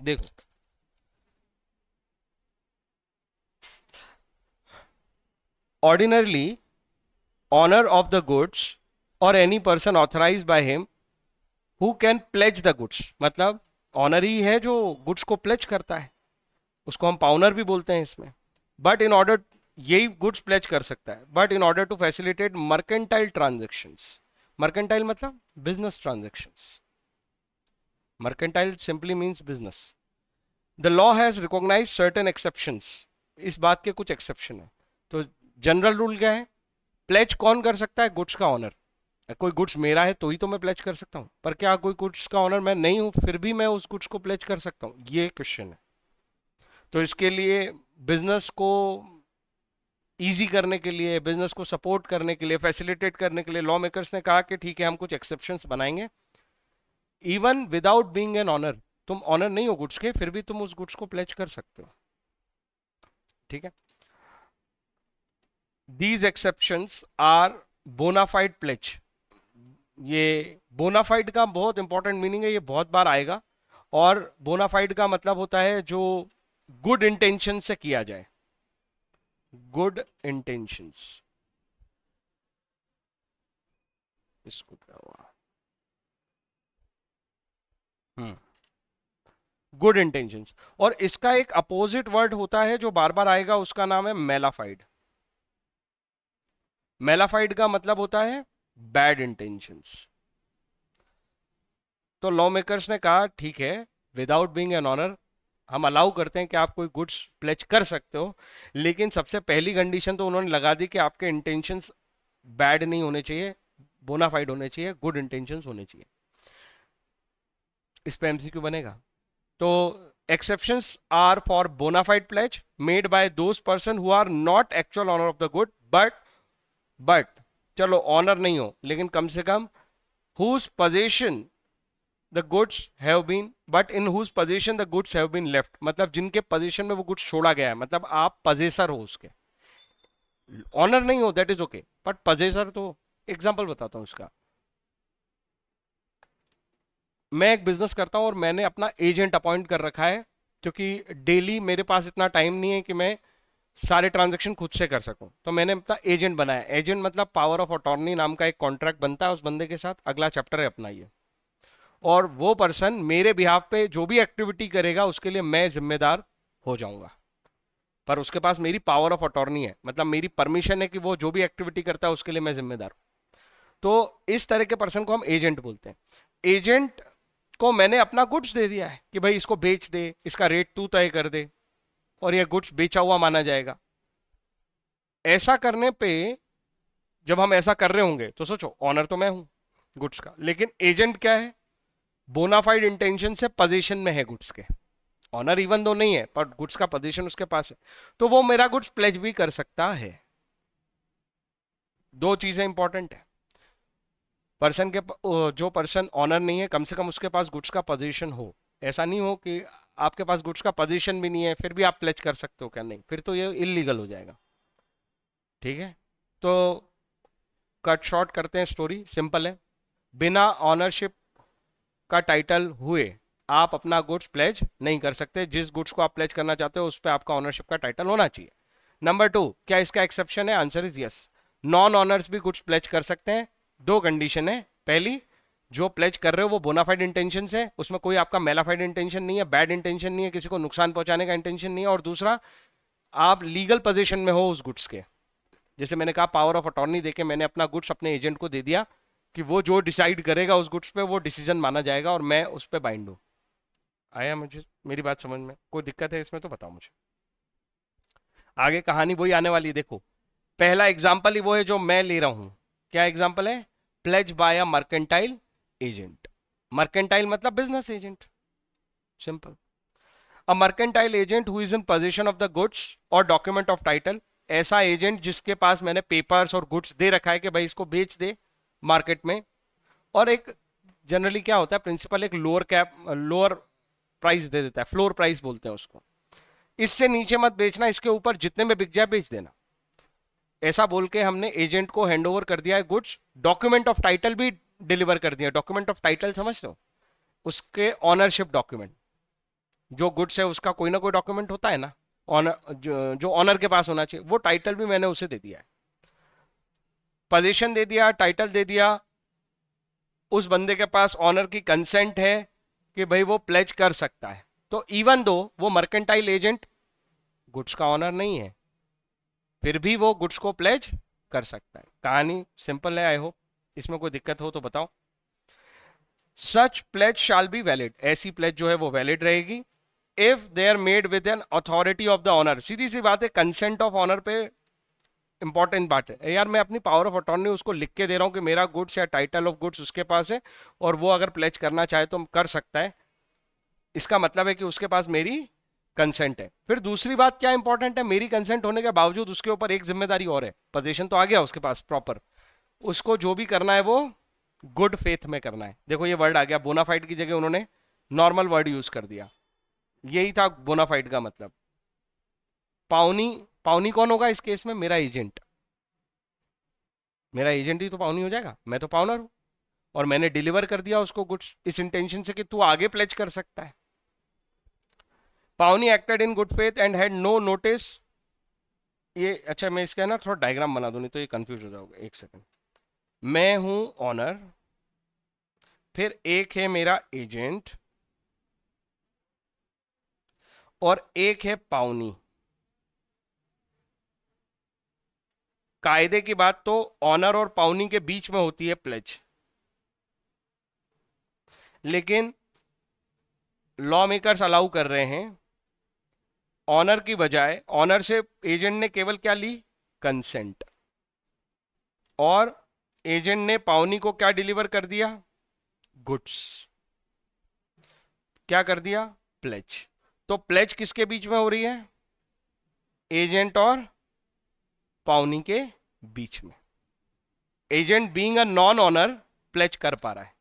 देखो, ordinarily owner of the goods और any person authorise by him who can pledge the goods, मतलब owner ही है जो गुड्स को प्लेज करता है, उसको हम पाउनर भी बोलते हैं इसमें। बट इन ऑर्डर, यही गुड्स प्लेज कर सकता है, but in order to facilitate mercantile transactions. Mercantile मतलब business transactions. Mercantile simply means business. The law has recognise certain exceptions. इस बात के कुछ एक्सेप्शन है। तो जनरल रूल क्या है? प्लेज कौन कर सकता है? गुड्स का ऑनर। कोई गुड्स मेरा है तो ही तो मैं प्लेज कर सकता हूं, पर क्या कोई गुड्स का ऑनर मैं नहीं हूं फिर भी मैं उस गुड्स को प्लेज कर सकता हूं? ये क्वेश्चन है। तो इसके लिए बिजनेस को इजी करने के लिए, बिजनेस को सपोर्ट करने के लिए, फैसिलिटेट करने के लिए लॉ मेकर्स ने कहा कि ठीक है, हम कुछ एक्सेप्शंस बनाएंगे। Even without being an owner, तुम ऑनर नहीं हो गुड्स के, फिर भी तुम उस गुड्स को प्लेज कर सकते हो। ठीक है। These exceptions are bona fide pledge. ये बोनाफाइड का बहुत इंपॉर्टेंट मीनिंग है, ये बहुत बार आएगा। और बोनाफाइड का मतलब होता है जो गुड इंटेंशन से किया जाए। Good intentions. इसको क्या हुआ? हम्म, गुड इंटेंशंस। और इसका एक अपोजिट वर्ड होता है जो बार बार आएगा, उसका नाम है मेलाफाइड। मेलाफाइड का मतलब होता है बैड इंटेंशंस। तो लॉ मेकर्स ने कहा ठीक है, विदाउट बीइंग एन ऑनर हम अलाउ करते हैं कि आप कोई गुड्स प्लेज कर सकते हो, लेकिन सबसे पहली कंडीशन तो उन्होंने लगा दी कि आपके इंटेंशंस बैड नहीं होने चाहिए, बोनाफाइड होने चाहिए, गुड इंटेंशंस होने चाहिए। इस पे एमसीक्यू बनेगा। तो exceptions are for bona fide pledge made by those person who are not actual owner of the good, but चलो ऑनर नहीं हो लेकिन कम से कम whose possession the goods have been, but in whose possession the goods have been left, मतलब जिनके position में वो goods छोड़ा गया है, मतलब आप पजेसर हो उसके। ऑनर नहीं हो that is okay, but possessor तो। एग्जांपल बताता हूं उसका। मैं एक बिजनेस करता हूं और मैंने अपना एजेंट अपॉइंट कर रखा है, क्योंकि डेली मेरे पास इतना टाइम नहीं है कि मैं सारे ट्रांजेक्शन खुद से कर सकूं। तो मैंने अपना एजेंट बनाया। एजेंट मतलब पावर ऑफ अटॉर्नी नाम का एक कॉन्ट्रैक्ट बनता है उस बंदे के साथ, अगला चैप्टर है अपना ये। और वो पर्सन मेरे बिहाफ पे जो भी एक्टिविटी करेगा उसके लिए मैं जिम्मेदार हो जाऊंगा, पर उसके पास मेरी पावर ऑफ अटॉर्नी है, मतलब मेरी परमिशन है कि वो जो भी एक्टिविटी करता है उसके लिए मैं जिम्मेदार हूं। तो इस तरह के पर्सन को हम एजेंट बोलते हैं। एजेंट को मैंने अपना गुड्स दे दिया है कि भाई इसको बेच दे, इसका रेट तू तय कर दे, और यह गुड्स बेचा हुआ माना जाएगा। ऐसा करने पे, जब हम ऐसा कर रहे होंगे तो सोचो, ऑनर तो मैं हूं गुड्स का, लेकिन एजेंट क्या है? बोनाफाइड इंटेंशन से पोजीशन में है गुड्स के। ऑनर इवन दो नहीं है, पर गुड्स का पोजीशन उसके पास है, तो वो मेरा गुड्स प्लेज भी कर सकता है। दो चीजें इंपॉर्टेंट है। पर्सन के जो पर्सन ऑनर नहीं है, कम से कम उसके पास गुड्स का पोजीशन हो। ऐसा नहीं हो कि आपके पास गुड्स का पोजीशन भी नहीं है फिर भी आप प्लेज कर सकते हो, क्या? नहीं, फिर तो ये इलीगल हो जाएगा। ठीक है। तो कट शॉर्ट करते हैं, स्टोरी सिंपल है। बिना ऑनरशिप का टाइटल हुए आप अपना गुड्स प्लेज नहीं कर सकते। जिस गुड्स को आप प्लेज करना चाहते हो उस पर आपका ऑनरशिप का टाइटल होना चाहिए। नंबर टू, क्या इसका एक्सेप्शन है? Answer is yes. Non honours भी गुड्स प्लेज कर सकते हैं। दो कंडीशन है। पहली, जो प्लेज कर रहे हो वो बोनाफाइड इंटेंशन है, उसमें कोई आपका मेलाफाइड इंटेंशन नहीं है, बैड इंटेंशन नहीं है, किसी को नुकसान पहुंचाने का इंटेंशन नहीं है। और दूसरा, आप लीगल पोजीशन में हो उस गुड्स के। जैसे मैंने कहा, पावर ऑफ अटॉर्नी देके मैंने अपना गुड्स अपने एजेंट को दे दिया कि वो जो डिसाइड करेगा उस गुड्स पे वो डिसीजन माना जाएगा और मैं उस पर बाइंड हूं। आया मुझे मेरी बात समझ में? कोई दिक्कत है इसमें तो बताओ मुझे। आगे कहानी वही आने वाली है। देखो, पहला एग्जाम्पल ही वो है जो मैं ले रहा हूं। क्या एग्जाम्पल है? Pledge by a mercantile agent. Mercantile मतलब business agent, simple. A mercantile agent who is in position of the goods और डॉक्यूमेंट ऑफ टाइटल। ऐसा एजेंट जिसके पास मैंने पेपर्स और गुड्स दे रखा है कि भाई इसको बेच दे मार्केट में। और एक जनरली क्या होता है, प्रिंसिपल एक लोअर प्राइस दे देता है, फ्लोर प्राइस बोलते हैं उसको। इससे नीचे मत बेचना, इसके ऊपर जितने में बिक जाए बेच देना, ऐसा बोल के हमने एजेंट को हैंड ओवर कर दिया है गुड्स। डॉक्यूमेंट ऑफ टाइटल भी डिलीवर कर दिया। डॉक्यूमेंट ऑफ टाइटल समझ लो, उसके ऑनरशिप डॉक्यूमेंट। जो गुड्स है उसका कोई ना कोई डॉक्यूमेंट होता है ना, ऑनर जो ऑनर के पास होना चाहिए, वो टाइटल भी मैंने उसे दे दिया है। पोजीशन दे दिया, टाइटल दे दिया, उस बंदे के पास ऑनर की कंसेंट है कि भाई वो प्लेज कर सकता है। तो इवन दो वो मर्केंटाइल एजेंट गुड्स का ऑनर नहीं है, फिर भी वो गुड्स को प्लेज कर सकता है। कहानी सिंपल है, आई होप। इसमें कोई दिक्कत हो तो बताओ। Such pledge shall be valid, ऐसी प्लेज जो है वो वैलिड रहेगी if they are made with an authority of the owner. सीधी सी बात है, कंसेंट ऑफ ऑनर पे इंपॉर्टेंट बात है यार। मैं अपनी पावर ऑफ अटॉर्नी उसको लिख के दे रहा हूं कि मेरा गुड्स या टाइटल ऑफ गुड्स उसके पास है, और वो अगर प्लेज करना चाहे तो कर सकता है। इसका मतलब है कि उसके पास मेरी कंसेंट है। फिर दूसरी बात क्या इंपॉर्टेंट है, मेरी कंसेंट होने के बावजूद उसके ऊपर एक जिम्मेदारी और है। पोजीशन तो आ गया उसके पास प्रॉपर, उसको जो भी करना है वो गुड फेथ में करना है। देखो ये वर्ड आ गया, बोनाफाइड की जगह उन्होंने नॉर्मल वर्ड यूज कर दिया। यही था बोनाफाइड का मतलब। पाउनी, पाउनी कौन होगा इस केस में? मेरा एजेंट। मेरा एजेंट ही तो पाउनी हो जाएगा, मैं तो पाउनर हूं, और मैंने डिलीवर कर दिया उसको गुड्स इस इंटेंशन से कि तू आगे प्लेज कर सकता है। Pawnee acted in good faith and had no notice. ये अच्छा, मैं इसका ना थोड़ा डायग्राम बना दूं, नहीं तो ये कंफ्यूज हो जाओगे। एक सेकंड। मैं हूं ऑनर, फिर एक है मेरा एजेंट, और एक है पाउनी। कायदे की बात तो ऑनर और पाउनी के बीच में होती है प्लेज, लेकिन लॉ मेकर्स अलाउ कर रहे हैं ऑनर की बजाय, ऑनर से एजेंट ने केवल क्या ली? कंसेंट। और एजेंट ने पाउनी को क्या डिलीवर कर दिया? गुड्स। क्या कर दिया? प्लेज। तो प्लेज किसके बीच में हो रही है? एजेंट और पाउनी के बीच में। Agent being a non owner pledge कर पा रहा है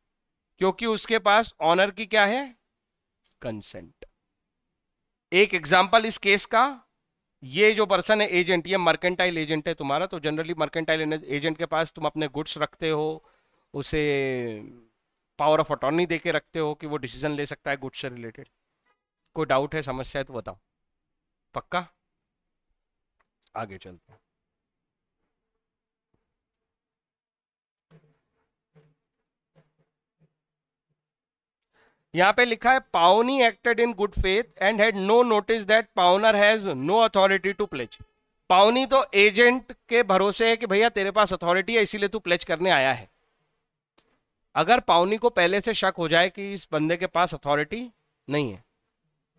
क्योंकि उसके पास ऑनर की क्या है? कंसेंट। एक एग्जांपल इस केस का, ये जो पर्सन है एजेंट, ये मर्केंटाइल एजेंट है तुम्हारा। तो जनरली मर्केंटाइल एजेंट के पास तुम अपने गुड्स रखते हो, उसे पावर ऑफ अटॉर्नी देके रखते हो कि वो डिसीजन ले सकता है गुड्स से रिलेटेड। कोई डाउट है, समस्या है तो बताओ। पक्का? आगे चलते हैं। यहां पे लिखा है pawnee acted in good faith and had no notice that pawnor has no authority to pledge. Pawnee तो एजेंट के भरोसे है कि भैया तेरे पास अथॉरिटी है इसीलिए तू प्लेज करने आया है। अगर पाउनी को पहले से शक हो जाए कि इस बंदे के पास अथॉरिटी नहीं है,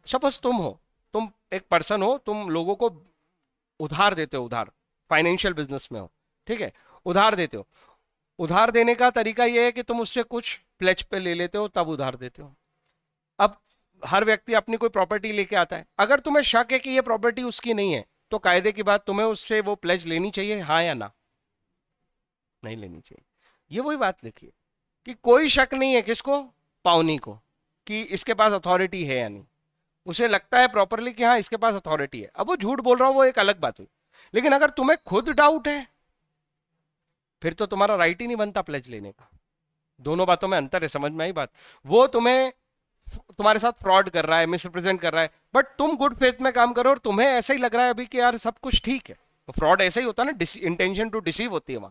सपोज तुम हो, तुम एक पर्सन हो, तुम लोगों को उधार देते हो, उधार फाइनेंशियल बिजनेस में हो, ठीक है, उधार देते हो। उधार देने का तरीका यह है कि तुम उससे कुछ प्लेज पे ले लेते हो तब उधार देते हो। अब हर व्यक्ति अपनी कोई प्रॉपर्टी लेके आता है, अगर तुम्हें शक है कि ये प्रॉपर्टी उसकी नहीं है, तो कायदे की बात तुम्हें उससे वो प्लेज लेनी चाहिए, हाँ या ना? नहीं लेनी चाहिए। ये वही बात लिखी है कि कोई शक नहीं है किसको? पाउनी को, कि इसके पास अथॉरिटी है या नहीं। उसे लगता है प्रॉपरली कि हाँ इसके पास अथॉरिटी है। अब वो झूठ बोल रहा हो वो एक अलग बात हुई, लेकिन अगर तुम्हें खुद डाउट है फिर तो तुम्हारा राइट ही नहीं बनता प्लेज लेने का। दोनों बातों में अंतर है, समझ में आई बात? वो तुम्हें, तुम्हारे साथ फ्रॉड कर रहा है, मिसरिप्रेजेंट कर रहा है, बट तुम गुड फेथ में काम करो और तुम्हें ऐसा ही लग रहा है अभी कि यार सब कुछ ठीक है। फ्रॉड ऐसा ही होता है ना, इंटेंशन टू डिसीव होती है वहां।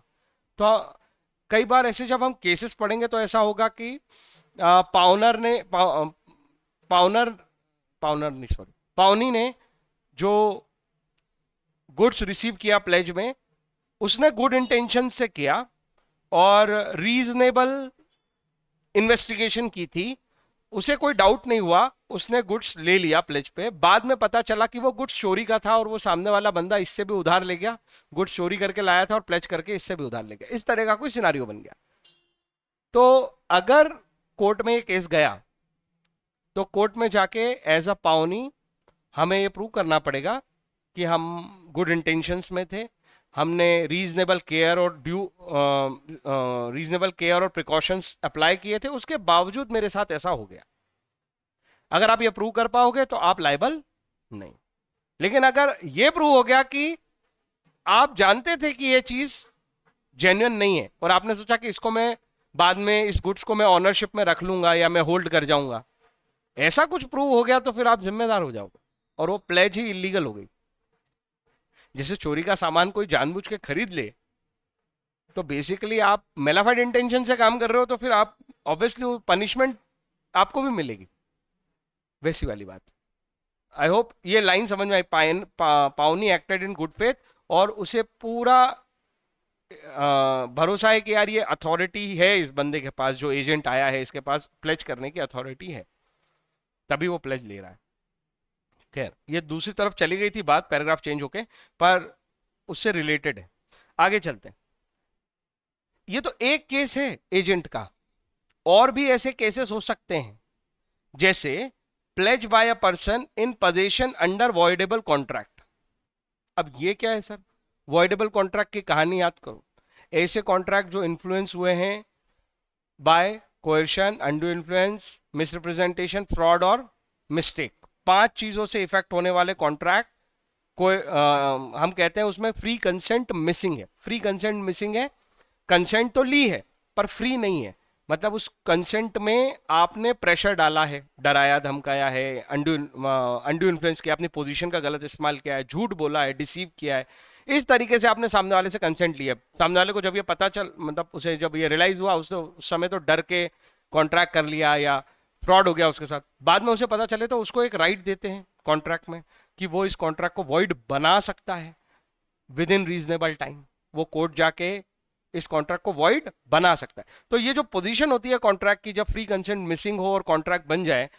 तो कई बार ऐसे जब हम केसेस पढ़ेंगे तो ऐसा होगा कि पाउनर ने पाउनर पाउनर नहीं, सॉरी, पाउनी ने जो गुड्स रिसीव किया प्लेज में, उसने गुड इंटेंशन से किया और रीजनेबल इन्वेस्टिगेशन की थी, उसे कोई डाउट नहीं हुआ, उसने गुड्स ले लिया प्लेज पे। बाद में पता चला कि वो गुड्स चोरी का था और वो सामने वाला बंदा इससे भी उधार ले गया, गुड्स चोरी करके लाया था और प्लेज करके इससे भी उधार ले गया। इस तरह का कोई सिनारियो बन गया। तो अगर कोर्ट में ये केस गया तो कोर्ट में जाके एज अ पाउनी हमें ये प्रूव करना पड़ेगा कि हम गुड इंटेंशंस में थे, हमने रीजनेबल केयर और रीजनेबल केयर और प्रिकॉशंस अप्लाई किए थे, उसके बावजूद मेरे साथ ऐसा हो गया। अगर आप ये प्रूव कर पाओगे तो आप लायबल नहीं। लेकिन अगर ये प्रूव हो गया कि आप जानते थे कि ये चीज जेन्युइन नहीं है और आपने सोचा कि इसको मैं बाद में, इस गुड्स को मैं ऑनरशिप में रख लूंगा या मैं होल्ड कर जाऊंगा, ऐसा कुछ प्रूव हो गया तो फिर आप जिम्मेदार हो जाओगे और वो प्लेज ही इलीगल हो गई। जैसे चोरी का सामान कोई जानबूझ के खरीद ले तो बेसिकली आप मेलाफाइड इंटेंशन से काम कर रहे हो, तो फिर आप ऑब्वियसली पनिशमेंट आपको भी मिलेगी, वैसी वाली बात। आई होप ये लाइन समझ में आई। पाउनी एक्टेड इन गुड फेथ, और उसे पूरा भरोसा है कि यार ये अथॉरिटी है इस बंदे के पास, जो एजेंट आया है इसके पास प्लेज करने की अथॉरिटी है, तभी वो प्लेज ले रहा है। खैर ये दूसरी तरफ चली गई थी बात, पैराग्राफ चेंज होके, पर उससे रिलेटेड है। आगे चलते हैं। ये तो एक केस है एजेंट का, और भी ऐसे केसेस हो सकते हैं, जैसे pledge by a person in position under voidable contract. अब ये क्या है सर? वॉइडेबल कॉन्ट्रैक्ट की कहानी याद करो। ऐसे कॉन्ट्रैक्ट जो इन्फ्लुएंस हुए हैं by coercion, undue influence, misrepresentation, fraud और मिस्टेक, 5 चीजों से इफेक्ट होने वाले कॉन्ट्रैक्ट को हम कहते हैं उसमें फ्री कंसेंट मिसिंग है। फ्री कंसेंट मिसिंग है, कंसेंट तो ली है पर फ्री नहीं है। मतलब उस कंसेंट में आपने प्रेशर डाला है, डराया धमकाया है, अंडू इन्फ्लुएंस किया, अपनी पोजीशन का गलत इस्तेमाल किया है, झूठ बोला है, डिसीव किया है, इस तरीके से आपने सामने वाले से कंसेंट लिया। सामने वाले को जब ये पता चल, मतलब उसे जब ये रियलाइज हुआ, उस समय तो डर के कॉन्ट्रैक्ट कर लिया या फ्रॉड हो गया उसके साथ, बाद में उसे पता चले तो उसको एक राइट देते हैं कॉन्ट्रैक्ट में कि वो इस कॉन्ट्रैक्ट को वॉइड बना सकता है विद इन रीजनेबल टाइम। वो कोर्ट जाके इस कॉन्ट्रैक्ट को वॉइड बना सकता है। तो ये जो पोजीशन होती है कॉन्ट्रैक्ट की, जब फ्री कंसेंट मिसिंग हो और कॉन्ट्रैक्ट बन जाए,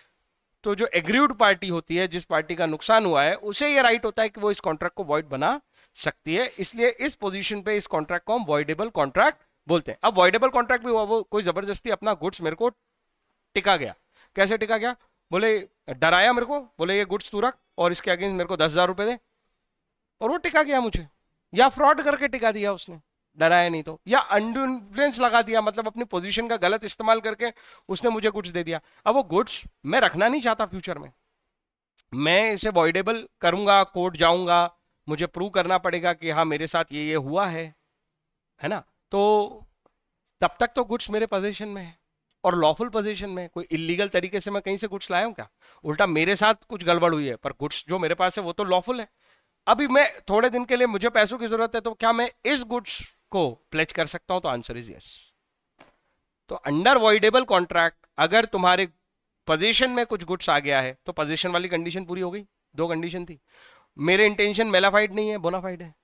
तो जो एग्रीड पार्टी होती है, जिस पार्टी का नुकसान हुआ है, उसे ये राइट होता है कि वो इस कॉन्ट्रैक्ट को वॉइड बना सकती है। इसलिए इस पोजीशन पे इस कॉन्ट्रैक्ट को हम वॉइडेबल कॉन्ट्रैक्ट बोलते हैं। अब वॉइडेबल कॉन्ट्रैक्ट भी हुआ, वो कोई जबरदस्ती अपना गुड्स मेरे को टिका गया। कैसे टिका गया? बोले डराया मेरे को, बोले ये गुड्स तू रख और इसके अगेंस्ट मेरे को 10,000 रुपए दे, और वो टिका गया मुझे। या फ्रॉड करके टिका दिया उसने, डराया नहीं तो, या अंडू इन्फ्लुएंस लगा दिया, मतलब अपनी पोजीशन का गलत इस्तेमाल करके उसने मुझे गुड्स दे दिया। अब वो गुड्स मैं रखना नहीं चाहता फ्यूचर में, मैं इसे वॉइडेबल करूंगा, कोर्ट जाऊंगा, मुझे प्रूव करना पड़ेगा कि हाँ मेरे साथ ये हुआ है ना? तो तब तक तो गुड्स मेरे पोजीशन में है और लॉफुल पोजीशन में। कोई इलीगल तरीके से मैं कहीं से गुड्स लाया हूं क्या? उल्टा मेरे साथ कुछ गड़बड़ हुई है, पर गुड्स जो मेरे पास है वो तो लॉफुल है। अभी मैं थोड़े दिन के लिए, मुझे पैसों की जरूरत है, तो क्या मैं इस गुड्स को प्लेज कर सकता हूं? तो आंसर इज यस। तो अंडर वॉइडेबल कॉन्ट्रैक्ट अगर तुम्हारे पोजीशन में कुछ गुड्स आ गया है तो पोजीशन वाली कंडीशन पूरी हो गई। 2 कंडीशन थी, मेरे इंटेंशन मेलाफाइड नहीं है, बोनाफाइड है।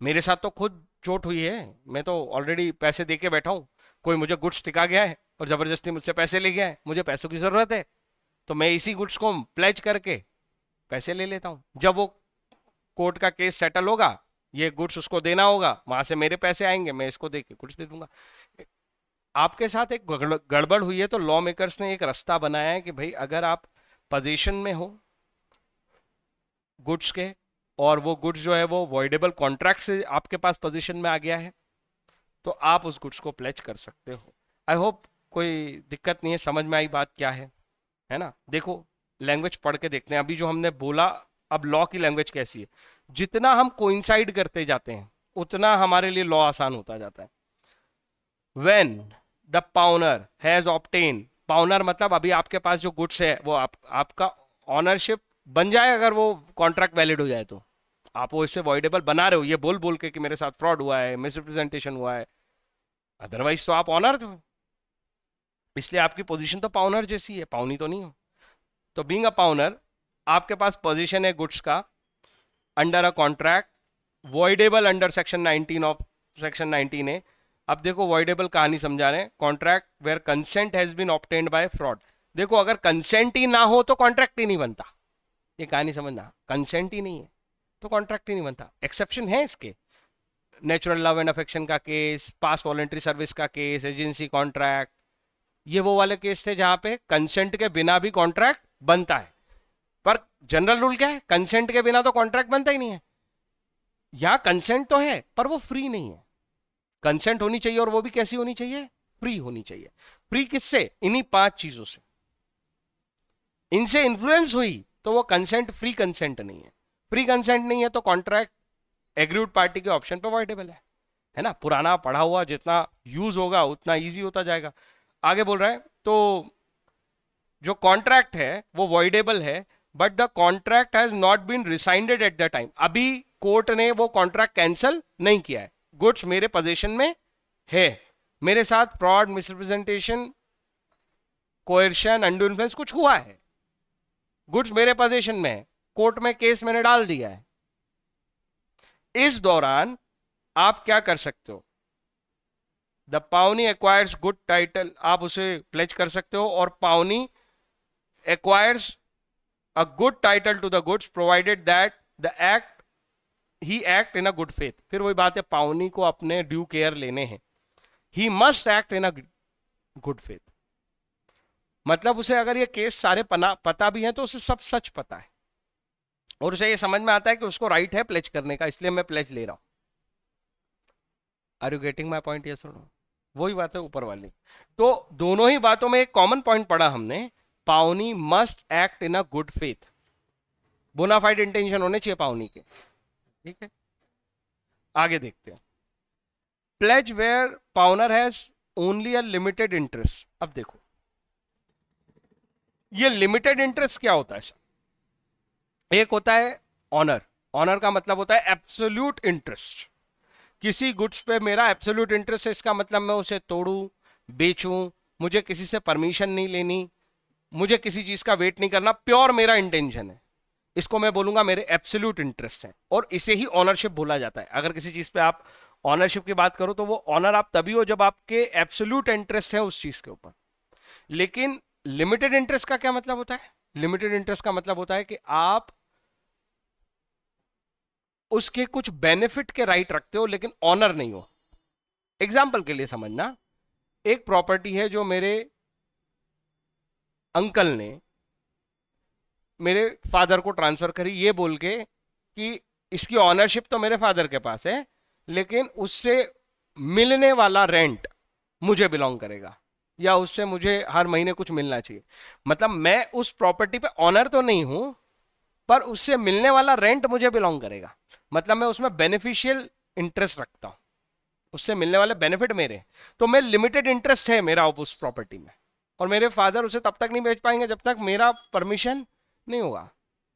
मेरे साथ तो खुद चोट हुई है, मैं तो ऑलरेडी पैसे दे के बैठा हूं, कोई मुझे गुड्स टिका गया है और जबरदस्ती मुझसे पैसे ले गया है, मुझे पैसों की जरूरत है, तो मैं इसी गुड्स को प्लेज करके पैसे ले लेता हूं। जब वो कोर्ट का केस सेटल होगा, ये गुड्स उसको देना होगा, वहां से मेरे पैसे आएंगे, मैं इसको दे के गुड्स दे दूंगा। आपके साथ एक गड़बड़ हुई है, तो लॉ मेकर्स ने एक रास्ता बनाया है कि भाई अगर आप पोजीशन में हो गुड्स के, और वो गुड्स जो है वो वॉइडेबल कॉन्ट्रैक्ट से आपके पास पोजीशन में आ गया है, तो आप उस गुड्स को प्लेज कर सकते हो। आई होप कोई दिक्कत नहीं है, समझ में आई बात क्या है ना? देखो लैंग्वेज पढ़ के देखते हैं अभी जो हमने बोला। अब लॉ की लैंग्वेज कैसी है? जितना हम कोइंसाइड करते जाते हैं उतना हमारे लिए लॉ आसान होता जाता है। When the pawnor has obtain, pawnor मतलब अभी आपके पास जो गुड्स है वो आपका ऑनरशिप बन जाए, अगर वो कॉन्ट्रैक्ट वैलिड हो जाए तो आप वो इससे वॉइडेबल बना रहे हो ये बोल बोल के कि मेरे साथ फ्रॉड हुआ है, मिसरिप्रेजेंटेशन हुआ है, अदरवाइज तो आप ऑनर थे, इसलिए आपकी पोजीशन तो पाउनर जैसी है, पाउनी तो नहीं हो। तो बीइंग अ पाउनर आपके पास पोजीशन है गुड्स का under a contract voidable under section 19 of section 19 है। अब देखो वॉइडेबल कहानी समझा रहे हैं, contract where consent has been obtained by fraud. देखो अगर कंसेंट ही ना हो तो कॉन्ट्रैक्ट ही नहीं बनता, ये कहानी समझना, कंसेंट ही नहीं है तो कॉन्ट्रैक्ट ही नहीं बनता। एक्सेप्शन है इसके, नेचुरल लव एंड अफेक्शन का केस, पास वॉलेंट्री सर्विस का केस, एजेंसी कॉन्ट्रैक्ट, ये वो वाले केस थे जहां पे कंसेंट के बिना भी कॉन्ट्रैक्ट बनता है। पर जनरल रूल क्या है? कंसेंट के बिना तो कॉन्ट्रैक्ट बनता ही नहीं है। यहां कंसेंट तो है पर वो फ्री नहीं है। कंसेंट होनी चाहिए और वो भी कैसी होनी चाहिए? फ्री होनी चाहिए। फ्री किससे? इन्हीं 5 चीजों से। इनसे इन्फ्लुएंस हुई तो वो कंसेंट फ्री कंसेंट नहीं है। फ्री कंसेंट नहीं है तो कॉन्ट्रैक्ट एग्रीड पार्टी के ऑप्शन पे वॉइडेबल है ना? पुराना पढ़ा हुआ जितना यूज होगा उतना इजी होता जाएगा। आगे बोल रहा है, तो जो कॉन्ट्रैक्ट है वो वॉइडेबल है, but the contract has not been rescinded at the time. अभी कोर्ट ने वो कॉन्ट्रैक्ट कैंसिल नहीं किया है, गुड्स मेरे पोजीशन में है, मेरे साथ फ्रॉड, मिसरिप्रेजेंटेशन, कोएर्शन, अनडू इन्फ्लुएंस कुछ हुआ है, गुड्स मेरे पोजीशन में है, कोर्ट में केस मैंने डाल दिया है। इस दौरान आप क्या कर सकते हो, द पावनी एक्वायर्स गुड टाइटल, आप उसे प्लेज कर सकते हो, और pawnee acquires a good title to the goods provided that the act he act in a good faith. फिर वही बात है, पावनी को अपने ड्यू केयर लेने हैं, he must act in a good faith. मतलब उसे अगर ये केस सारे पता भी है तो उसे सब सच पता है, और उसे ये समझ में आता है कि उसको राइट है प्लेज करने का, इसलिए मैं प्लेज ले रहा हूं। Are you getting my point? Yes और नो? वही बात है ऊपर वाली। तो दोनों ही बातों में एक कॉमन पॉइंट पढ़ा हमने, pawnee must act in a good faith, bona fide intention होने चाहिए पावनी के। ठीक है, आगे देखते हैं। Pledge where pawnor has only a limited interest. अब देखो ये लिमिटेड इंटरेस्ट क्या होता है सर? एक होता है ऑनर, ऑनर का मतलब होता है एब्सोल्यूट इंटरेस्ट, किसी गुड्स पे मेरा एब्सोल्यूट इंटरेस्ट है, इसका मतलब मैं उसे तोड़ूं, बेचूं, मुझे किसी से परमिशन नहीं लेनी, मुझे किसी चीज का वेट नहीं करना, प्योर मेरा इंटेंशन है, इसको मैं बोलूंगा मेरे एब्सोल्यूट इंटरेस्ट है, और इसे ही ऑनरशिप बोला जाता है। अगर किसी चीज पे आप ऑनरशिप की बात करो तो वो ऑनर आप तभी हो जब आपके एब्सोल्यूट इंटरेस्ट है उस चीज के ऊपर। लेकिन लिमिटेड इंटरेस्ट का क्या मतलब होता है? लिमिटेड इंटरेस्ट का मतलब होता है कि आप उसके कुछ बेनिफिट के राइट रखते हो लेकिन ऑनर नहीं हो। एग्जाम्पल के लिए समझना, एक प्रॉपर्टी है जो मेरे अंकल ने मेरे फादर को ट्रांसफर करी, ये बोल के कि इसकी ऑनरशिप तो मेरे फादर के पास है, लेकिन उससे मिलने वाला रेंट मुझे बिलोंग करेगा, या उससे मुझे हर महीने कुछ मिलना चाहिए। मतलब मैं उस प्रॉपर्टी पे ऑनर तो नहीं हूं, पर उससे मिलने वाला रेंट मुझे बिलोंग करेगा, मतलब मैं उसमें बेनिफिशियल इंटरेस्ट रखता हूं, उससे मिलने वाले बेनिफिट मेरे। तो मैं लिमिटेड इंटरेस्ट है मेरा उस प्रॉपर्टी में, और मेरे फादर उसे तब तक नहीं बेच पाएंगे जब तक मेरा परमिशन नहीं होगा।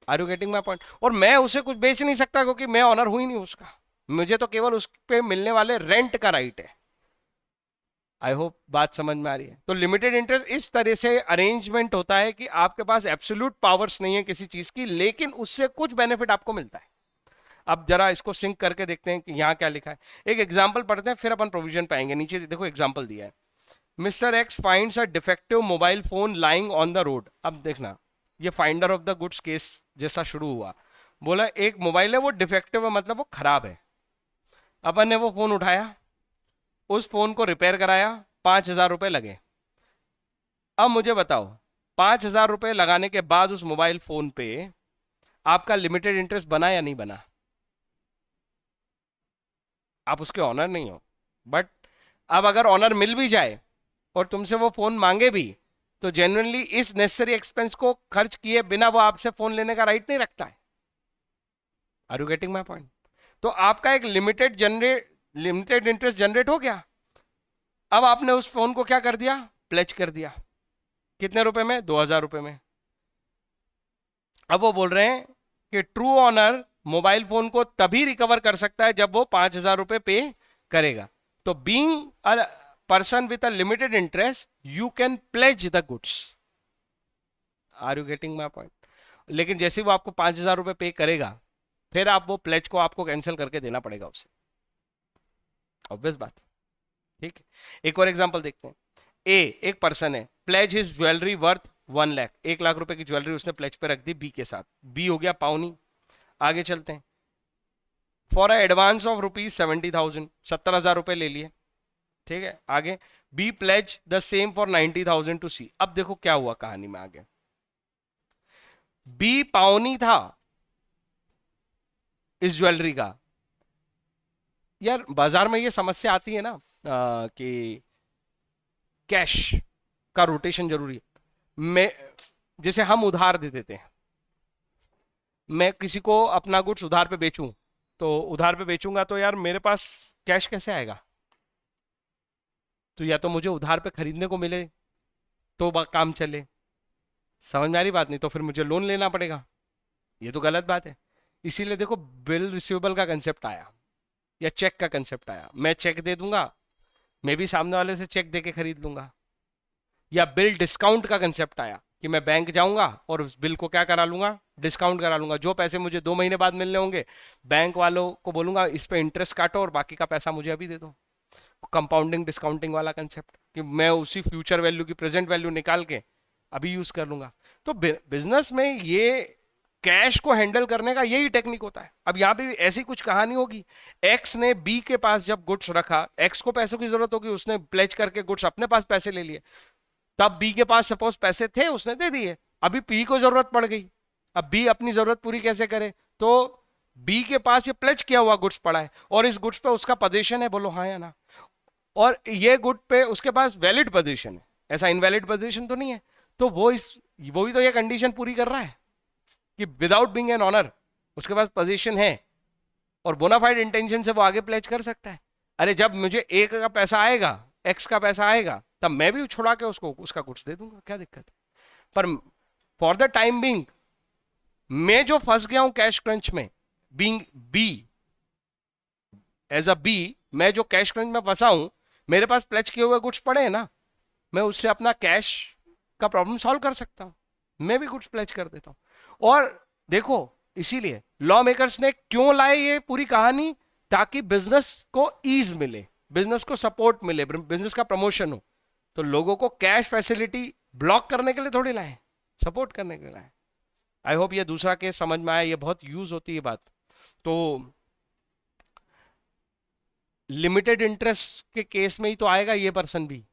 Are you getting my point? और मैं उसे कुछ बेच नहीं सकता क्योंकि मैं ऑनर हूं ही नहीं उसका, मुझे तो केवल उस पे मिलने वाले रेंट का राइट है। आई होप बात समझ में आ रही है। तो लिमिटेड इंटरेस्ट इस तरह से अरेंजमेंट होता है कि आपके पास एब्सोल्यूट पावर्स नहीं है किसी चीज की, लेकिन उससे कुछ बेनिफिट आपको मिलता है। अब जरा इसको सिंक करके देखते हैं कि यहाँ क्या लिखा है। एक एग्जाम्पल पढ़ते हैं फिर अपन प्रोविजन पाएंगे। नीचे देखो एग्जाम्पल दिया है, mister x finds a defective mobile phone lying on the road. अब देखना, ये finder of the goods case जैसा शुरू हुआ, बोला एक मोबाइल है वो डिफेक्टिव है, मतलब वो खराब है। अपन ने वो फोन उठाया, उस फोन को रिपेयर कराया, 5,000 रुपए लगे। अब मुझे बताओ, 5,000 रुपए लगाने के बाद उस मोबाइल फोन पे आपका लिमिटेड इंटरेस्ट बना या नहीं बना? आप उसके ऑनर नहीं हो, बट अब अगर ऑनर मिल भी जाए और तुमसे वो फोन मांगे भी, तो जेन्युइनली इस नेसेसरी एक्सपेंस को खर्च किए बिना वो आपसे फोन लेने का राइट नहीं रखता है। Are you getting my point? तो आपका एक लिमिटेड इंटरेस्ट जनरेट हो गया। अब आपने उस फोन को क्या कर दिया? प्लेज कर दिया। कितने रुपए में? 2,000 रुपए में। अब वो बोल रहे हैं कि ट्रू ऑनर मोबाइल फोन को तभी रिकवर कर सकता है जब वो 5,000 रुपए पे करेगा। तो being a person with a limited interest you can pledge the goods. Are you getting my point? लेकिन जैसे वो आपको 5,000 रुपए पे करेगा, फिर आप वो प्लेज को आपको कैंसिल करके देना पड़ेगा उसे, ऑब्वियस बात। ठीक है, एक और एग्जांपल देखते हैं। ए एक पर्सन है, pledge his jewellery worth 1 lakh, 1 lakh रुपए की ज्वेलरी उसने प्लेज पे रख दी बी के साथ, बी हो गया पाउनी। आगे चलते हैं, फॉर एडवांस ऑफ ₹70,000, 70,000 रुपए ले लिए। ठीक है, आगे B pledge the same for 90,000 to C. अब देखो क्या हुआ कहानी में आगे, बी पाउनी था इस ज्वेलरी का। यार बाजार में ये समस्या आती है ना, कि कैश का रोटेशन जरूरी है। मैं जैसे हम उधार दे देते हैं, मैं किसी को अपना गुड्स उधार पे बेचूं, तो उधार पे बेचूंगा तो यार मेरे पास कैश कैसे आएगा? तो या तो मुझे उधार पे खरीदने को मिले तो काम चले, समझ में आ रही बात? नहीं तो फिर मुझे लोन लेना पड़ेगा, ये तो गलत बात है। इसीलिए देखो, बिल रिसीवेबल का कंसेप्ट आया या चेक का कंसेप्ट आया। मैं चेक दे दूंगा, मैं भी सामने वाले से चेक दे के खरीद लूंगा। या बिल डिस्काउंट का कंसेप्ट आया कि मैं बैंक जाऊंगा और उस बिल को क्या करा लूंगा, डिस्काउंट करा लूंगा। जो पैसे मुझे 2 महीने बाद मिलने होंगे, बैंक वालों को बोलूंगा इस पे इंटरेस्ट काटो और बाकी का पैसा मुझे अभी दे दो। कंपाउंडिंग डिस्काउंटिंग वाला कंसेप्ट कि मैं उसी फ्यूचर वैल्यू की प्रेजेंट वैल्यू निकाल के अभी यूज कर लूंगा। तो बिजनेस में ये कैश को हैंडल करने का यही टेक्निक होता है। अब यहाँ पे भी ऐसी कुछ कहानी होगी, एक्स ने बी के पास जब गुड्स रखा, एक्स को पैसों की जरूरत होगी, उसने प्लेज करके गुड्स अपने पास पैसे ले लिए। तब बी के पास सपोज पैसे थे, उसने दे दिए। अभी पी को जरूरत पड़ गई, अब बी अपनी जरूरत पूरी कैसे करे? तो बी के पास ये प्लेज किया हुआ गुड्स पड़ा है और इस गुड्स पे उसका पोजीशन है, बोलो हाँ या ना। और ये गुड पे उसके पास वैलिड पोजीशन है, ऐसा इनवैलिड पोजीशन तो नहीं है। तो वो भी तो ये कंडीशन पूरी कर रहा है कि विदाउट बीइंग एन ऑनर उसके पास पोजीशन है और बोनाफाइड इंटेंशन से वो आगे प्लेज कर सकता है। अरे जब मुझे ए का पैसा आएगा, एक्स का पैसा आएगा, तब मैं भी छुड़ा के उसको उसका गुड्स दे दूंगा, क्या दिक्कत है? पर फॉर द टाइम बिंग मैं जो फंस गया हूं कैश क्रंच में, being B, as a B, मैं जो कैश क्रंच में फंसा हूं, मेरे पास प्लेज किए हुए गुड्स पड़े हैं ना, मैं उससे अपना कैश का प्रॉब्लम सॉल्व कर सकता हूं। मैं भी गुड्स प्लेज कर देता हूं। और देखो, इसीलिए लॉ मेकर्स ने क्यों लाए ये पूरी कहानी, ताकि बिजनेस को ईज मिले, बिजनेस को सपोर्ट मिले, बिजनेस का प्रमोशन हो। तो लोगों को कैश फैसिलिटी ब्लॉक करने के लिए थोड़ी लाए, सपोर्ट करने के लिए लाए। आई होप ये दूसरा केस समझ में आया, ये बहुत यूज होती है बात। तो लिमिटेड इंटरेस्ट के केस में ही तो आएगा ये पर्सन भी।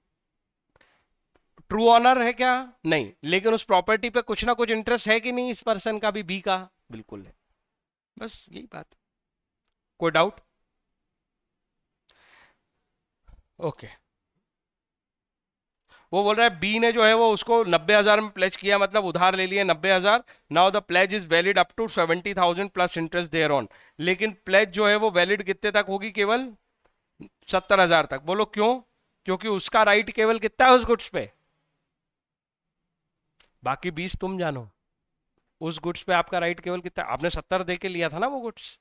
ट्रू ऑनर है क्या? नहीं, लेकिन उस प्रॉपर्टी पे कुछ ना कुछ इंटरेस्ट है कि नहीं इस पर्सन का भी, बी का? बिल्कुल है। बस यही बात। कोई डाउट? ओके। वो बोल रहा है बी ने जो है वो उसको 90,000 में प्लेज किया, मतलब उधार ले लिए 90,000। Now the pledge is valid up to 70,000 plus interest thereon. लेकिन प्लेज जो है वो वैलिड कितने तक होगी? केवल 70,000 तक। बोलो क्यों? क्योंकि उसका राइट केवल कितना है उस गुड्स पे, बाकी 20 तुम जानो। उस गुड्स पे आपका राइट केवल कितना, आपने 70 दे के लिया था ना वो गुड्स,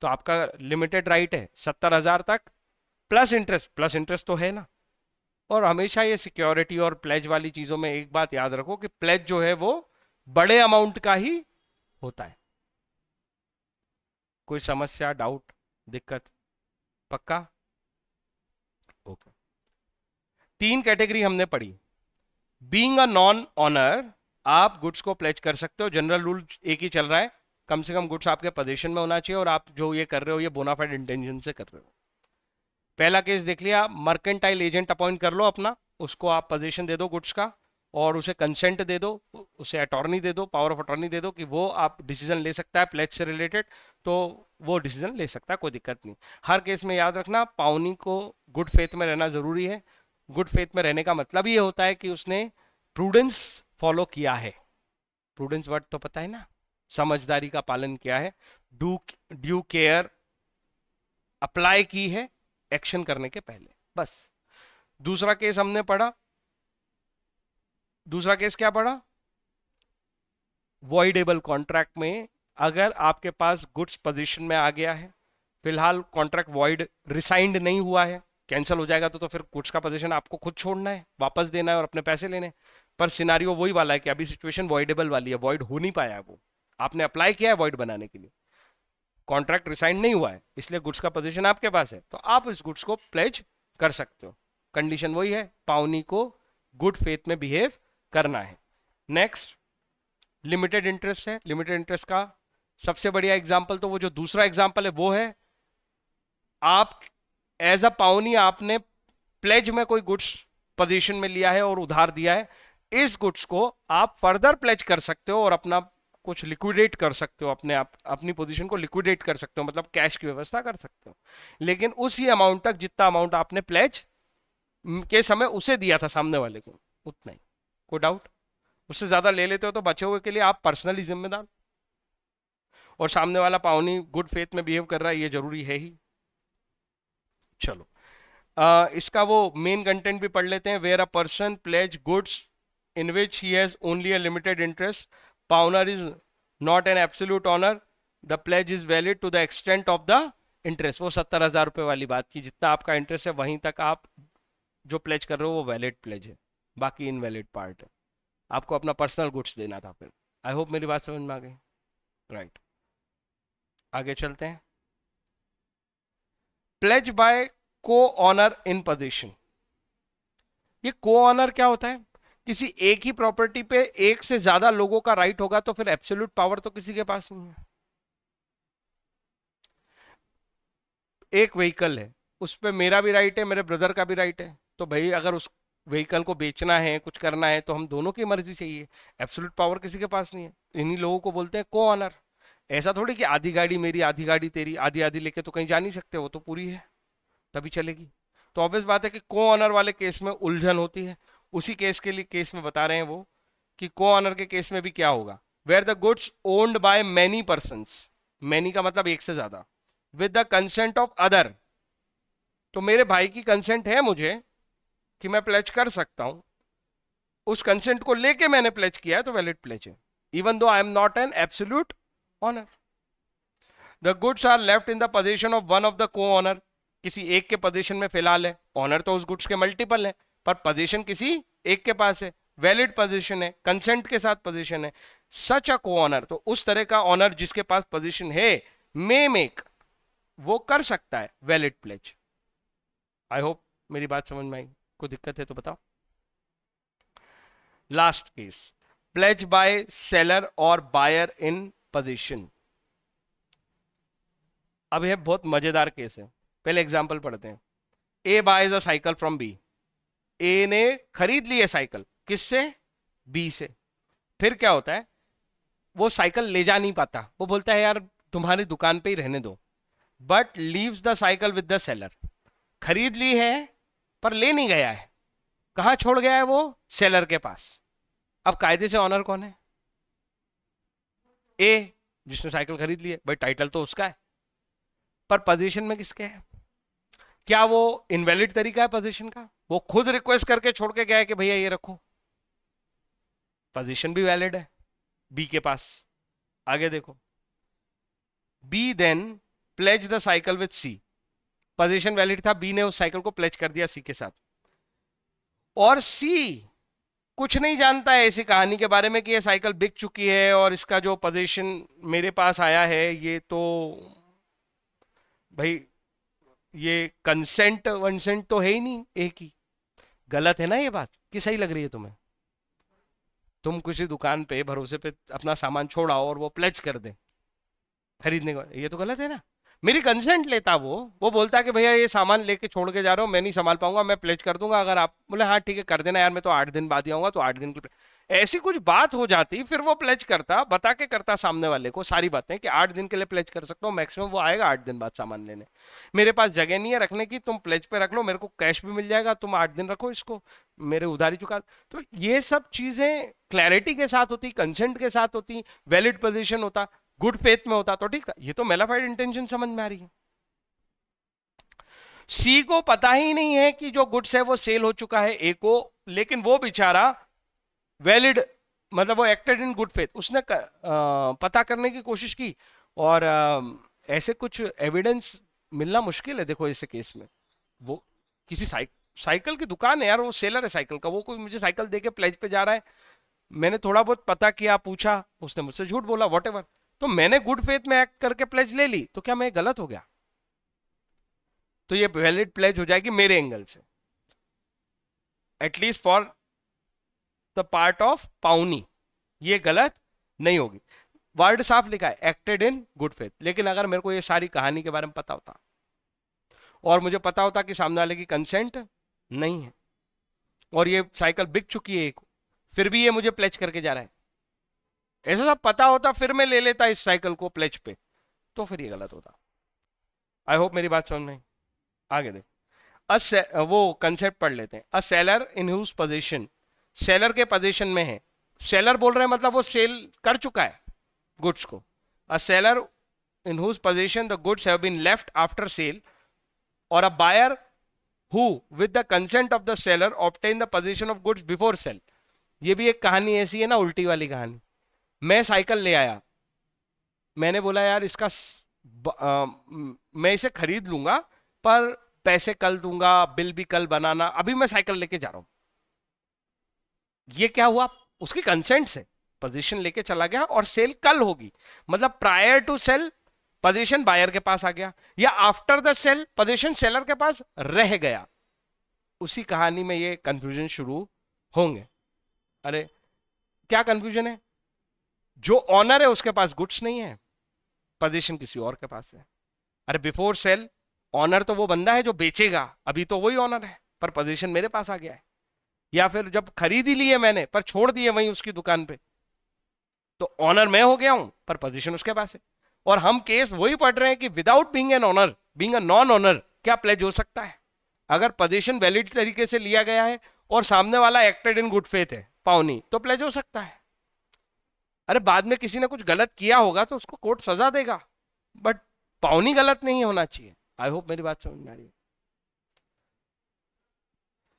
तो आपका लिमिटेड राइट है 70,000 तक, प्लस इंटरेस्ट। प्लस इंटरेस्ट तो है ना। और हमेशा ये सिक्योरिटी और प्लेज वाली चीजों में एक बात याद रखो कि प्लेज जो है वो बड़े अमाउंट का ही होता है। कोई समस्या, डाउट, दिक्कत? पक्का? ओके। 3 कैटेगरी हमने पढ़ी। बीइंग अ नॉन ऑनर, आप गुड्स को प्लेज कर सकते हो, जनरल रूल एक ही चल रहा है, कम से कम गुड्स आपके पोजीशन में होना चाहिए और आप जो ये कर रहे हो ये बोनाफाइड इंटेंशन से कर रहे हो। पहला केस देख लिया, मर्केंटाइल एजेंट अपॉइंट कर लो अपना, उसको आप पोजीशन दे दो गुड्स का और उसे कंसेंट दे दो, उसे अटॉर्नी दे दो, पावर ऑफ अटॉर्नी दे दो कि वो आप डिसीजन ले सकता है प्लेज से रिलेटेड, तो वो डिसीजन ले सकता है, कोई दिक्कत नहीं। हर केस में याद रखना पाउनी को गुड फेथ में रहना जरूरी है। गुड फेथ में रहने का मतलब ये होता है कि उसने प्रूडेंस फॉलो किया है। प्रूडेंस वर्ड तो पता है ना, समझदारी का पालन किया है, ड्यू केयर अप्लाई की है एक्शन करने के पहले, बस। दूसरा केस हमने पढ़ा, दूसरा केस क्या पढ़ा? वॉइडेबल कॉन्ट्रैक्ट में अगर आपके पास गुड्स पोजीशन में आ गया है, फिलहाल कॉन्ट्रैक्ट वॉइड रिसाइंड नहीं हुआ है, कैंसिल हो जाएगा तो फिर गुड्स का पोजीशन आपको खुद छोड़ना है, वापस देना है और अपने पैसे लेने। पर सिनारियो वही वाला है कि अभी सिचुएशन वॉइडेबल वाली है, वॉइड हो नहीं पाया है, वो आपने अप्लाई किया है वॉइड बनाने के लिए, कॉन्ट्रैक्ट रिसाइंड नहीं हुआ है, इसलिए गुड्स का पोजीशन आपके पास है, तो आप इस गुड्स को प्लेज कर सकते हो। कंडीशन वही है, पाउनी को गुड फेथ में बिहेव करना है। नेक्स्ट, लिमिटेड इंटरेस्ट है। लिमिटेड इंटरेस्ट का सबसे बढ़िया एग्जांपल तो वो जो दूसरा एग्जांपल है वो है, आप एज अ पाउनी आपने प्लेज में कोई गुड्स पोजीशन में लिया है और उधार दिया है, इस गुड्स को आप फर्दर प्लेज कर सकते हो और अपना कुछ लिक्विडेट कर सकते हो, अपने आप अपनी पोजीशन को लिक्विडेट कर सकते हो, मतलब कैश की व्यवस्था कर सकते हो, लेकिन उसी अमाउंट तक जितना अमाउंट आपने प्लेज के समय उसे दिया था सामने वाले को, उतना ही। कोई डाउट? उससे ज्यादा ले लेते हो तो बचे हुए के लिए आप पर्सनली जिम्मेदार, और सामने वाला पाउनी गुड फेथ में बिहेव कर रहा है, ये जरूरी है ही। चलो, इसका वो मेन कंटेंट भी पढ़ लेते हैं। Where a person pledge goods in which he has only a limited interest. Pawner is not an absolute owner. The pledge is valid to the extent of the interest. वो 70,000 रुपए वाली बात की, जितना आपका इंटरेस्ट है वहीं तक आप जो प्लेज कर रहे हो वो वैलिड प्लेज है, बाकी इनवैलिड पार्ट है, आपको अपना पर्सनल गुड्स देना था फिर। आई होप मेरी बात समझ में आ गई। राइट, आगे चलते हैं। प्लेज बाय को ऑनर इन पोजीशन। ये को ऑनर क्या होता है? किसी एक ही प्रॉपर्टी पे एक से ज्यादा लोगों का राइट होगा तो फिर एब्सोल्यूट पावर तो किसी के पास नहीं है। एक व्हीकल है, उस पर मेरा भी राइट है, मेरे ब्रदर का भी राइट है, तो भाई अगर उस व्हीकल को बेचना है, कुछ करना है, तो हम दोनों की मर्जी चाहिए। एब्सोल्यूट पावर किसी के पास नहीं है। इन्हीं लोगों को बोलते हैं को ऑनर। ऐसा थोड़ी कि आधी गाड़ी मेरी आधी गाड़ी तेरी, आधी आधी लेके तो कहीं जा नहीं सकते, वो तो पूरी है तभी चलेगी। तो ऑब्वियस बात है कि को ऑनर वाले केस में उलझन होती है। उसी केस के लिए केस में बता रहे हैं वो कि को ऑनर के केस में भी क्या होगा। Where the goods owned by many persons, many का मतलब एक से ज्यादा, with the consent of other. तो मेरे भाई की कंसेंट है मुझे कि मैं प्लेज कर सकता हूं, उस कंसेंट को लेके मैंने प्लेज किया है तो वैलिड प्लेज है, even though I am not an absolute owner. The goods are left in the position of one of the co owner. किसी एक के पोजीशन में फिलहाल है, ऑनर तो उस गुड्स के मल्टीपल है, पर पोजीशन किसी एक के पास है, वैलिड पोजीशन है, कंसेंट के साथ पोजीशन है। सच अ को ऑनर, तो उस तरह का ऑनर जिसके पास पोजीशन है, मे मेक, वो कर सकता है वैलिड प्लेज। आई होप मेरी बात समझ में आई। कोई दिक्कत है तो बताओ। Last case, pledge by seller और बायर इन पोजीशन। अब यह बहुत मजेदार केस है। पहले एग्जांपल पढ़ते हैं। A buys a cycle from B. A ने खरीद ली है साइकिल, किससे? बी से। फिर क्या होता है, वो साइकिल ले जा नहीं पाता, वो बोलता है यार तुम्हारी दुकान पे ही रहने दो, but leaves the cycle with the seller. खरीद ली है पर ले नहीं गया है, कहां छोड़ गया है वो? सेलर के पास। अब कायदे से ऑनर कौन है? ए, जिसने साइकिल खरीद ली है, भाई टाइटल तो उसका है, पर पोजीशन में किसके है? क्या वो इनवैलिड तरीका है पोजीशन का? वो खुद रिक्वेस्ट करके छोड़ के गया है कि भैया ये रखो, पोजीशन भी वैलिड है बी के पास। आगे देखो, B then pledge the cycle with C. Position valid था, बी ने उस साइकिल को प्लेज कर दिया सी के साथ, और सी कुछ नहीं जानता है ऐसी कहानी के बारे में कि ये साइकिल बिक चुकी है और इसका जो पोजीशन मेरे पास आया है, ये तो भाई ये कंसेंट वंसेंट तो है ही नहीं एक ही। गलत है ना ये बात, कि सही लग रही है तुम्हें? तुम किसी दुकान पे भरोसे पे अपना सामान छोड़ाओ और वो प्लेज कर दे खरीदने को, ये तो गलत है ना। मेरी कंसेंट लेता वो बोलता कि भैया ये सामान लेके छोड़ के जा रहा हूँ, मैं नहीं संभाल पाऊंगा, मैं प्लेज कर दूंगा, अगर आप बोले हाँ ठीक है कर देना यार, मैं तो 8 दिन बाद ही आऊंगा, तो 8 दिन की ऐसी कुछ बात हो जाती, फिर वो प्लेज करता, बता के करता सामने वाले को सारी बातें कि 8 दिन के लिए प्लेज कर सकता हूँ मैक्सिमम, वो आएगा 8 दिन बाद सामान लेने, मेरे पास जगह नहीं है रखने की, तुम प्लेज पे रख लो, मेरे को कैश भी मिल जाएगा, तुम 8 दिन रखो इसको, मेरे उधारी चुका। तो ये सब चीजें क्लैरिटी के साथ होती, कंसेंट के साथ होती, वैलिड पोजीशन होता, गुड फेथ में होता तो ठीक था। ये तो मेलाफाइड इंटेंशन समझ में आ रही है। सी को पता ही नहीं है कि जो गुड्स है वो सेल हो चुका है ए को, लेकिन वो बेचारा वैलिड, मतलब वो एक्टेड इन गुड फेथ, उसने पता करने की कोशिश की, और ऐसे कुछ एविडेंस मिलना मुश्किल है। देखो ऐसे केस में वो किसी साइकिल की दुकान है यार, वो सेलर है साइकिल का, वो कोई मुझे साइकिल देके प्लेज पे जा रहा है, मैंने थोड़ा बहुत पता किया, पूछा, उसने मुझसे झूठ बोला, वॉटेवर, तो मैंने गुड फेथ में एक्ट करके प्लेज ले ली, तो क्या मैं गलत हो गया? तो ये वैलिड प्लेज हो जाएगी मेरे एंगल से, at least for the part of pawnee, ये गलत नहीं होगी। वर्ड साफ लिखा है एक्टेड इन गुड फेथ, लेकिन अगर मेरे को ये सारी कहानी के बारे में पता होता और मुझे पता होता कि सामने वाले की कंसेंट नहीं है और ये साइकिल बिक चुकी है एक, फिर भी ये मुझे प्लेज करके जा रहा है, ऐसा सब पता होता फिर मैं ले लेता इस साइकिल को प्लेज पे, तो फिर ये गलत होता। आई होप मेरी बात समझ में। आगे देख, वो कंसेप्ट पढ़ लेते हैं। A seller in whose position, seller के पोजीशन में है, सेलर बोल रहे हैं मतलब वो सेल कर चुका है गुड्स को। A seller in whose position the goods have been left after sale, और a buyer who with the consent of the seller obtain the possession of goods before sale। ये भी एक कहानी ऐसी है ना, उल्टी वाली कहानी। मैं साइकिल ले आया, मैंने बोला यार इसका मैं इसे खरीद लूंगा, पर पैसे कल दूंगा, बिल भी कल बनाना, अभी मैं साइकिल लेके जा रहा हूं। ये क्या हुआ, उसकी कंसेंट से पोजीशन लेके चला गया और सेल कल होगी, मतलब prior to sale position buyer के पास आ गया, या after the sale position seller के पास रह गया। उसी कहानी में ये कंफ्यूजन शुरू होंगे। अरे क्या कंफ्यूजन है, जो ऑनर है उसके पास गुड्स नहीं है, पोजीशन किसी और के पास है। अरे बिफोर सेल ऑनर तो वो बंदा है जो बेचेगा, अभी तो वही ऑनर है, पर पोजीशन मेरे पास आ गया है। या फिर जब खरीद ही ली है मैंने पर छोड़ दिए वहीं उसकी दुकान पे, तो ऑनर मैं हो गया हूं पर पोजीशन उसके पास है। और हम केस वही पढ़ रहे हैं कि without being an owner, being a non owner, क्या प्लेज हो सकता है। अगर पोजीशन वैलिड तरीके से लिया गया है और सामने वाला एक्टेड इन गुड फेथ है, पावनी, तो प्लेज हो सकता है। अरे बाद में किसी ने कुछ गलत किया होगा तो उसको कोर्ट सजा देगा, बट पावनी गलत नहीं होना चाहिए। आई होप मेरी बात समझ में आ रही है।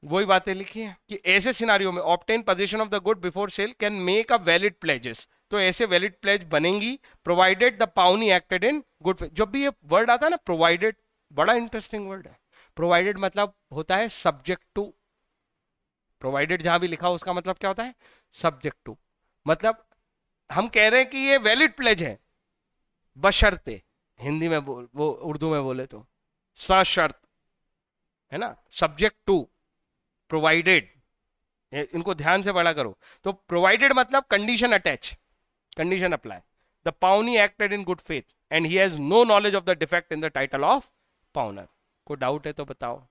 वही बातें लिखी है कि ऐसे सिनारियों में obtain position of the good before sale can make a valid pledges, तो ऐसे वैलिड प्लेज बनेंगी provided the pawnee acted in good. जब भी ये वर्ड आता है ना प्रोवाइडेड, बड़ा इंटरेस्टिंग वर्ड है। प्रोवाइडेड मतलब होता है सब्जेक्ट टू, प्रोवाइडेड जहां भी लिखा हो उसका मतलब क्या होता है, सब्जेक्ट टू। मतलब हम कह रहे हैं कि ये वैलिड प्लेज है बशर्ते, हिंदी में वो उर्दू में बोले तो सशर्त, है ना, सब्जेक्ट टू प्रोवाइडेड। इनको ध्यान से पढ़ा करो। तो प्रोवाइडेड मतलब condition attach, condition apply. The pawnee acted in good faith and he has no knowledge of the defect in the title of pawnor. कोई डाउट है तो बताओ।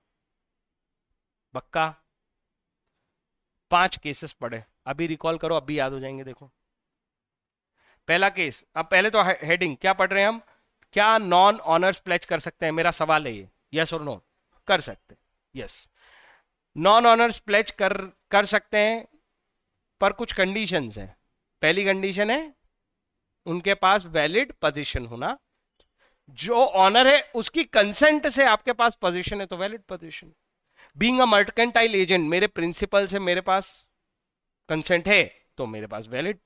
बक्का 5 केसेस पढ़े, अभी रिकॉल करो, अभी याद हो जाएंगे। देखो पहला केस, अब पहले तो हेडिंग क्या पढ़ रहे हैं हम, क्या नॉन ऑनर्स प्लेज कर सकते हैं, मेरा सवाल है ये, यस और नो, कर सकते, यस। नॉन ऑनर्स प्लेज कर सकते हैं, पर कुछ कंडीशंस हैं। पहली कंडीशन है उनके पास वैलिड पोजीशन होना, जो ऑनर है उसकी कंसेंट से आपके पास पोजीशन है तो valid position. Being a mercantile agent, मेरे प्रिंसिपल से मेरे पास कंसेंट है तो मेरे पास वैलिड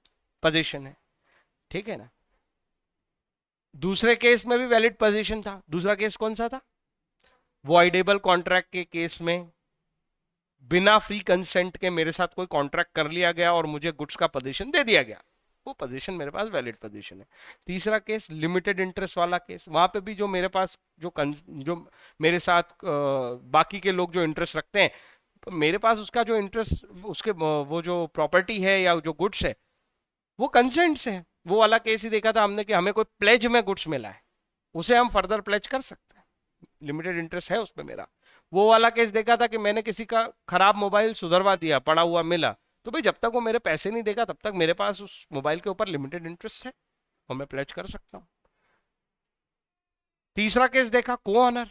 पोजीशन है, ठीक है ना। दूसरे केस में भी वैलिड पोजीशन था। दूसरा केस कौन सा था, वॉइडेबल कॉन्ट्रैक्ट के केस में बिना फ्री कंसेंट के मेरे साथ कोई कॉन्ट्रैक्ट कर लिया गया और मुझे गुड्स का पोजीशन दे दिया गया, वो पोजीशन मेरे पास वैलिड पोजीशन है। तीसरा केस लिमिटेड इंटरेस्ट वाला केस, वहां पे भी जो मेरे पास जो मेरे साथ बाकी के लोग जो इंटरेस्ट रखते हैं, तो मेरे पास उसका जो इंटरेस्ट, उसके वो जो प्रॉपर्टी है या जो गुड्स है वो कंसेंट से है। वो वाला केस ही देखा था हमने कि हमें कोई प्लेज में गुड्स मिला है, उसे हम फर्दर प्लेज कर सकते हैं, लिमिटेड इंटरेस्ट है उसमें मेरा। वो वाला केस देखा था कि मैंने किसी का खराब मोबाइल सुधरवा दिया, पड़ा हुआ मिला, तो भाई जब तक वो मेरे पैसे नहीं देगा तब तक मेरे पास उस मोबाइल के ऊपर लिमिटेड इंटरेस्ट है और मैं प्लेज कर सकता हूं। तीसरा केस देखा को ऑनर,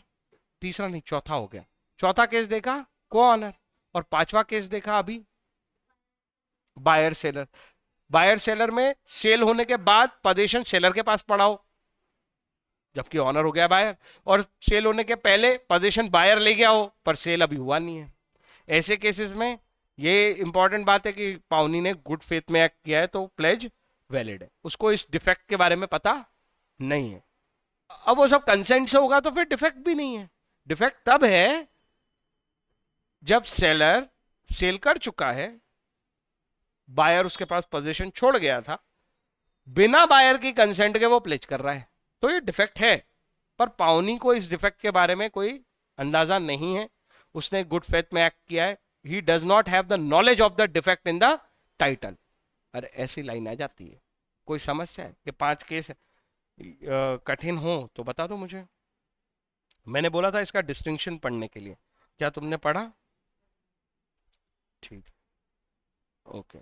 तीसरा नहीं चौथा हो गया, चौथा केस देखा को ऑनर, और पांचवा केस देखा अभी बायर सेलर। बायर सेलर में सेल होने के बाद पोजीशन सेलर के पास पड़ा हो, जबकि ऑनर हो गया बायर, और सेल होने के पहले पोजीशन बायर ले गया हो पर सेल अभी हुआ नहीं है। ऐसे केसेस में ये इंपॉर्टेंट बात है कि पाउनी ने गुड फेथ में एक्ट किया है तो प्लेज वैलिड है, उसको इस डिफेक्ट के बारे में पता नहीं है। अब वो सब कंसेंट से होगा तो फिर डिफेक्ट भी नहीं है। डिफेक्ट तब है जब सेलर सेल कर चुका है, बायर उसके पास पोजीशन छोड़ गया था, बिना बायर की कंसेंट के वो प्लेज कर रहा है, तो ये डिफेक्ट है। पर पाउनी को इस डिफेक्ट के बारे में कोई अंदाजा नहीं है, उसने गुड फेथ में एक्ट किया है। He does not have the knowledge of the defect in the title. अरे ऐसी लाइन आ जाती है, कोई समस्या है कि 5 केस कठिन हो तो बता दो मुझे। मैंने बोला था इसका डिस्टिंक्शन पढ़ने के लिए, क्या तुमने पढ़ा? ठीक, ओके।